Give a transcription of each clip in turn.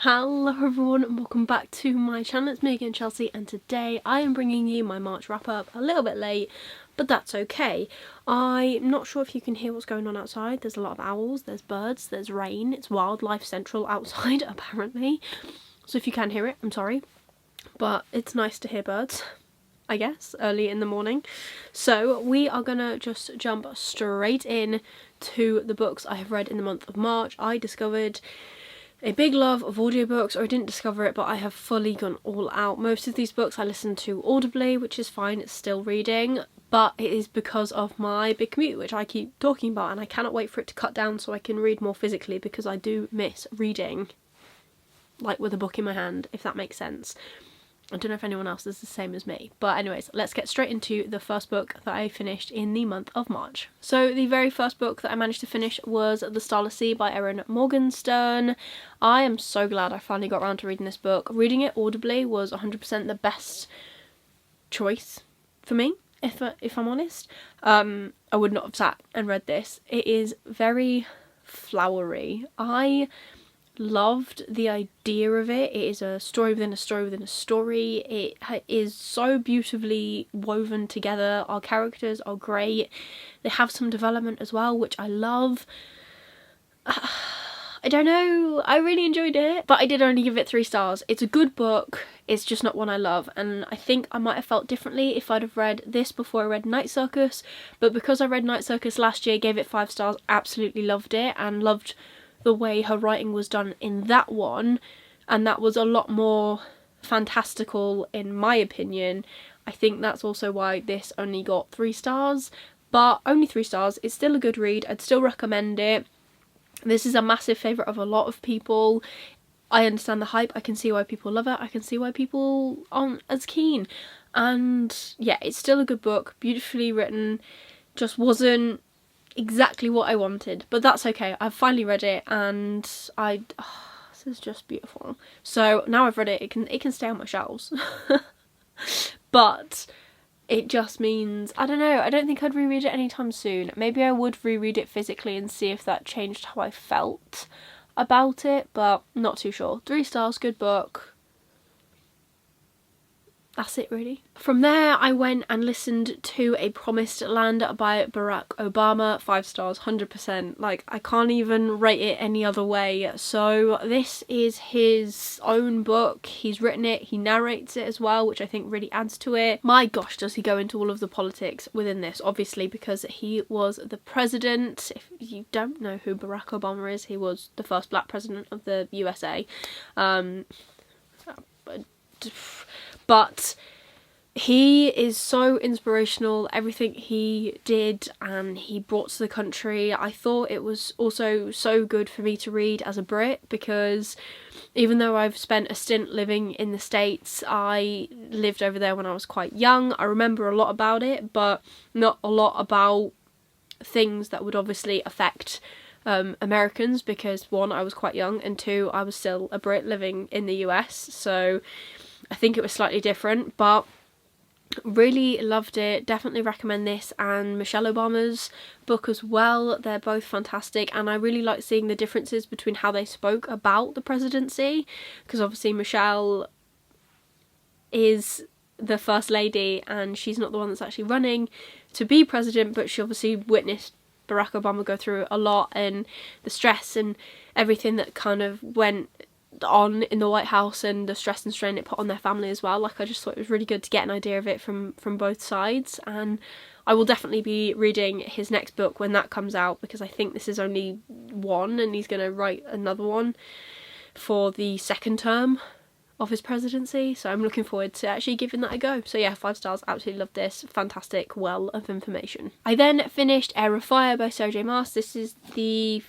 Hello everyone and welcome back to my channel. It's me again, Chelsea, and today I am bringing you my March wrap up a little bit late, but that's okay. I'm not sure if you can hear what's going on outside. There's a lot of owls, there's birds, there's rain. It's wildlife central outside apparently, so if you can hear it, I'm sorry, but it's nice to hear birds, I guess, early in the morning. So we are gonna just jump straight in to the books I have read in the month of March. I discovered a big love of audiobooks, or I didn't discover it, but I have fully gone all out. Most of these books I listen to audibly, which is fine, it's still reading, but it is because of my big commute, which I keep talking about, and I cannot wait for it to cut down so I can read more physically, because I do miss reading, like with a book in my hand, if that makes sense. I don't know if anyone else is the same as me. But anyways, let's get straight into the first book that I finished in the month of March. So the very first book that I managed to finish was The Starler C by Erin Morgenstern. I am so glad I finally got around to reading this book. Reading it audibly was 100% the best choice for me, if I'm honest. I would not have sat and read this. It is very flowery. I loved the idea of it. It is a story within a story within a story. It is so beautifully woven together. Our characters are great. They have some development as well, which I love. I don't know, I really enjoyed it, but I did only give it 3 stars. It's a good book, it's just not one I love, and I think I might have felt differently if I'd have read this before I read Night Circus, but because I read Night Circus last year, gave it 5 stars, absolutely loved it, and loved the way her writing was done in that one, and that was a lot more fantastical in my opinion. I think that's also why this only got 3 stars, but only 3 stars. It's still a good read, I'd still recommend it. This is a massive favourite of a lot of people. I understand the hype, I can see why people love it, I can see why people aren't as keen, and yeah, it's still a good book, beautifully written, just wasn't exactly what I wanted, but that's okay. I've finally read it, and this is just beautiful. So now I've read it, it can stay on my shelves. But it just means, I don't know, I don't think I'd reread it anytime soon. Maybe I would reread it physically and see if that changed how I felt about it, but not too sure. 3 stars, good book. That's it really. From there I went and listened to A Promised Land by Barack Obama. 5 stars, 100%. Like, I can't even rate it any other way. So this is his own book. He's written it, he narrates it as well, which I think really adds to it. My gosh, does he go into all of the politics within this, obviously, because he was the president. If you don't know who Barack Obama is, he was the first black president of the USA. But he is so inspirational, everything he did and he brought to the country. I thought it was also so good for me to read as a Brit, because even though I've spent a stint living in the States, I lived over there when I was quite young. I remember a lot about it, but not a lot about things that would obviously affect Americans, because 1, I was quite young, and 2, I was still a Brit living in the US, so I think it was slightly different, but really loved it. Definitely recommend this and Michelle Obama's book as well. They're both fantastic, and I really like seeing the differences between how they spoke about the presidency, because obviously Michelle is the first lady and she's not the one that's actually running to be president, but she obviously witnessed Barack Obama go through a lot, and the stress and everything that kind of went on in the White House, and the stress and strain it put on their family as well. Like, I just thought it was really good to get an idea of it from both sides, and I will definitely be reading his next book when that comes out, because I think this is only 1 and he's going to write another one for the second term of his presidency, so I'm looking forward to actually giving that a go. So yeah, 5 stars, absolutely love this, fantastic well of information. I then finished Air of Fire by Sarah J Maas. This is the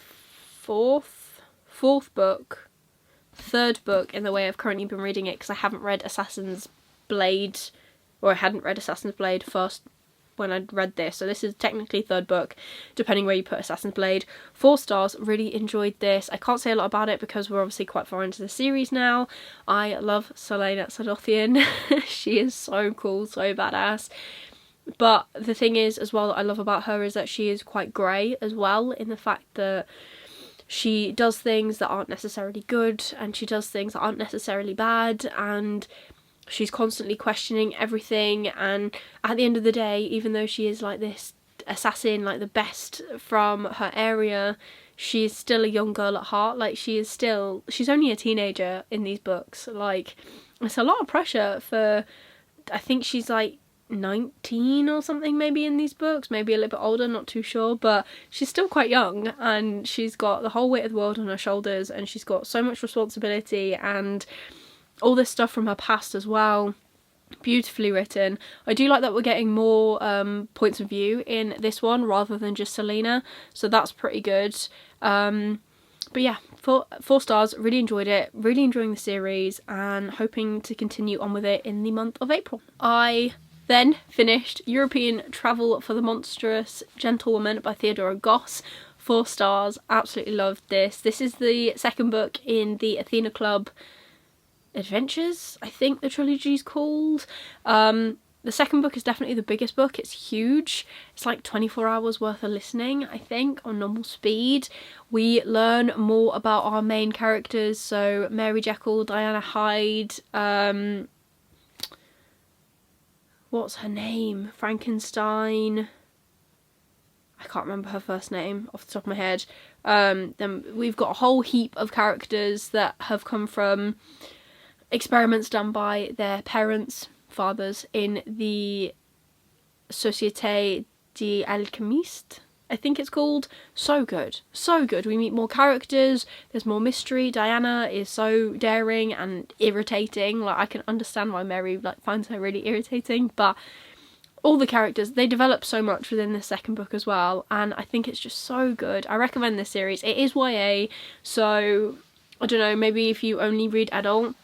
fourth book, 3rd book in the way I've currently been reading it, because I haven't read Assassin's Blade, or I hadn't read Assassin's Blade first when I'd read this, so this is technically 3rd book, depending where you put Assassin's Blade. 4 stars, really enjoyed this. I can't say a lot about it because we're obviously quite far into the series now. I love Selena Sadothian. She is so cool, so badass. But the thing is as well that I love about her is that she is quite grey as well, in the fact that she does things that aren't necessarily good, and she does things that aren't necessarily bad, and she's constantly questioning everything. And at the end of the day, even though she is like this assassin, like the best from her area, she's still a young girl at heart. Like she's only a teenager in these books. Like it's a lot of pressure for, I think she's like 19 or something maybe in these books, maybe a little bit older, not too sure, but she's still quite young, and she's got the whole weight of the world on her shoulders, and she's got so much responsibility and all this stuff from her past as well. Beautifully written. I do like that we're getting more points of view in this one rather than just Selena, so that's pretty good. But yeah, four stars. Really enjoyed it, really enjoying the series, and hoping to continue on with it in the month of April. I then finished European Travel for the Monstrous Gentlewoman by Theodora Goss. 4 stars. Absolutely loved this. This is the second book in the Athena Club Adventures, I think the trilogy's called. The second book is definitely the biggest book. It's huge. It's like 24 hours worth of listening, I think, on normal speed. We learn more about our main characters, so Mary Jekyll, Diana Hyde, what's her name? Frankenstein. I can't remember her first name off the top of my head. Then we've got a whole heap of characters that have come from experiments done by their parents, fathers, in the Société des Alchimistes, I think it's called. So good, so good. We meet more characters, there's more mystery. Diana is so daring and irritating. Like I can understand why Mary like finds her really irritating, but all the characters, they develop so much within the second book as well, and I think it's just so good. I recommend this series. It is YA, so I don't know, maybe if you only read adult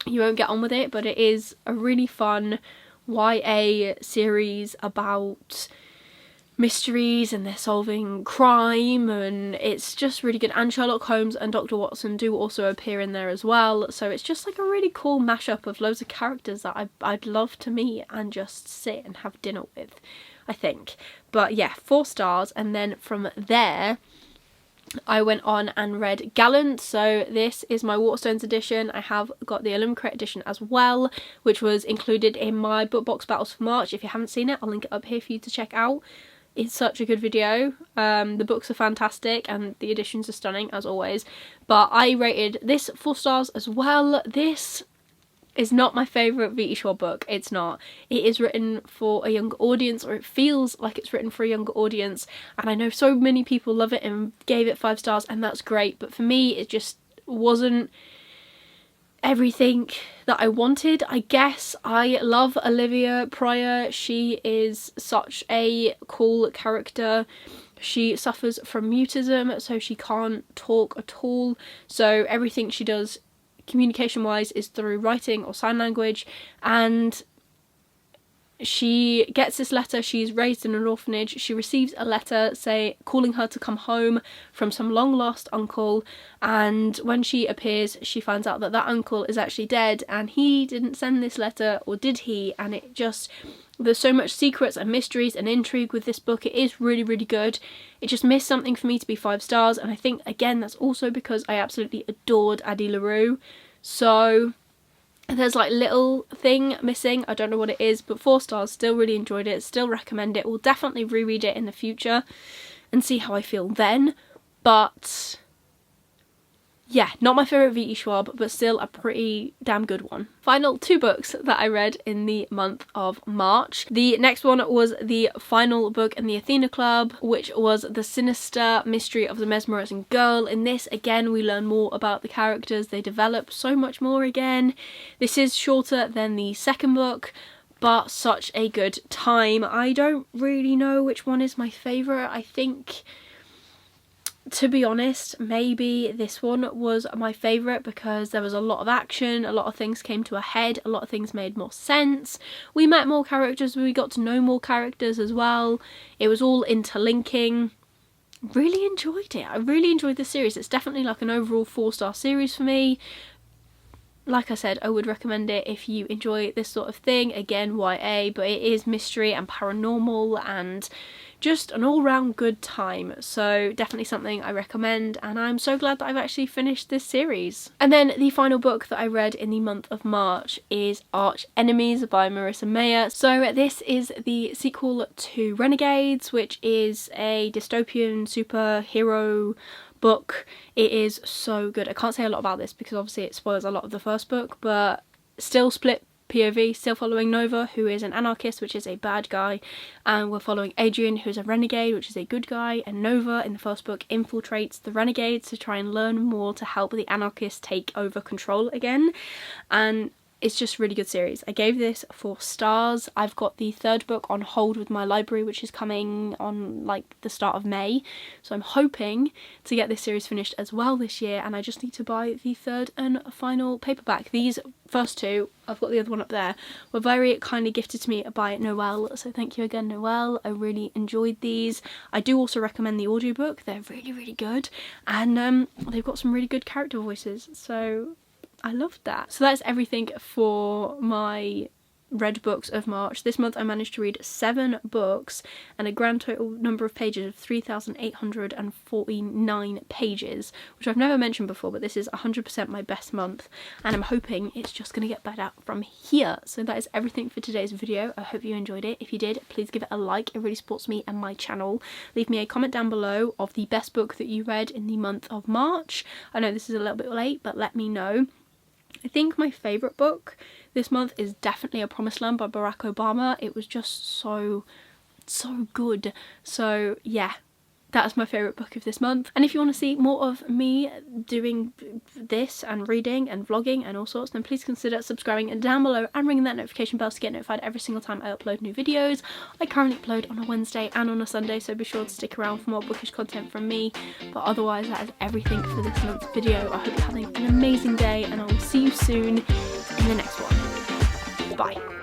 you won't get on with it, but it is a really fun YA series about mysteries, and they're solving crime, and it's just really good. And Sherlock Holmes and Dr. Watson do also appear in there as well, so it's just like a really cool mashup of loads of characters that I'd love to meet and just sit and have dinner with, I think. But yeah, 4 stars. And then from there I went on and read Gallant. So this is my Waterstones edition. I have got the Illumicrate edition as well, which was included in my book box battles for March. If you haven't seen it, I'll link it up here for you to check out. It's such a good video. The books are fantastic and the editions are stunning as always. But I rated this 4 stars as well. This is not my favourite V.E. Schwab book. It's not. It is written for a younger audience, or it feels like it's written for a younger audience, and I know so many people love it and gave it 5 stars, and that's great, but for me it just wasn't everything that I wanted. I guess I love Olivia Pryor. She is such a cool character. She suffers from mutism, so she can't talk at all, so everything she does communication wise is through writing or sign language. And she gets this letter. She's raised in an orphanage. She receives a letter calling her to come home from some long lost uncle, and when she appears she finds out that that uncle is actually dead, and he didn't send this letter, or did he? And it just, there's so much secrets and mysteries and intrigue with this book. It is really, really good. It just missed something for me to be 5 stars, and I think again that's also because I absolutely adored Addie LaRue. So there's like little thing missing. I don't know what it is, but 4 stars. Still really enjoyed it. Still recommend it. Will definitely reread it in the future and see how I feel then. But yeah, not my favourite V.E. Schwab, but still a pretty damn good one. Final 2 books that I read in the month of March. The next one was the final book in the Athena Club, which was The Sinister Mystery of the Mesmerizing Girl. In this, again, we learn more about the characters. They develop so much more again. This is shorter than the second book, but such a good time. I don't really know which one is my favourite. I think, to be honest, maybe this one was my favourite because there was a lot of action, a lot of things came to a head, a lot of things made more sense. We met more characters, we got to know more characters as well. It was all interlinking. Really enjoyed it. I really enjoyed this series. It's definitely like an overall 4-star series for me. Like I said, I would recommend it if you enjoy this sort of thing. Again, YA, but it is mystery and paranormal and just an all-round good time. So definitely something I recommend, and I'm so glad that I've actually finished this series. And then the final book that I read in the month of March is Arch Enemies by Marissa Meyer. So this is the sequel to Renegades, which is a dystopian superhero book. It is so good. I can't say a lot about this because obviously it spoils a lot of the first book, but still split POV, still following Nova, who is an anarchist, which is a bad guy, and we're following Adrian, who's a renegade, which is a good guy, and Nova in the first book infiltrates the renegades to try and learn more to help the anarchists take over control again. And it's just a really good series. I gave this 4 stars. I've got the 3rd book on hold with my library, which is coming on like the start of May. So I'm hoping to get this series finished as well this year, and I just need to buy the 3rd and final paperback. These first 2, I've got the other one up there, were very kindly gifted to me by Noelle, so thank you again, Noelle. I really enjoyed these. I do also recommend the audiobook. They're really, really good, and they've got some really good character voices, so I loved that. So that's everything for my read books of March. This month I managed to read 7 books and a grand total number of pages of 3,849 pages, which I've never mentioned before, but this is 100% my best month, and I'm hoping it's just going to get better from here. So that is everything for today's video. I hope you enjoyed it. If you did, please give it a like. It really supports me and my channel. Leave me a comment down below of the best book that you read in the month of March. I know this is a little bit late, but let me know. I think my favourite book this month is definitely A Promised Land by Barack Obama. It was just so good. So yeah, that's my favourite book of this month. And if you want to see more of me doing this and reading and vlogging and all sorts, then please consider subscribing down below and ringing that notification bell to get notified every single time I upload new videos. I currently upload on a Wednesday and on a Sunday, so be sure to stick around for more bookish content from me. But otherwise, that is everything for this month's video. I hope you're having an amazing day, and I will see you soon in the next one. Bye.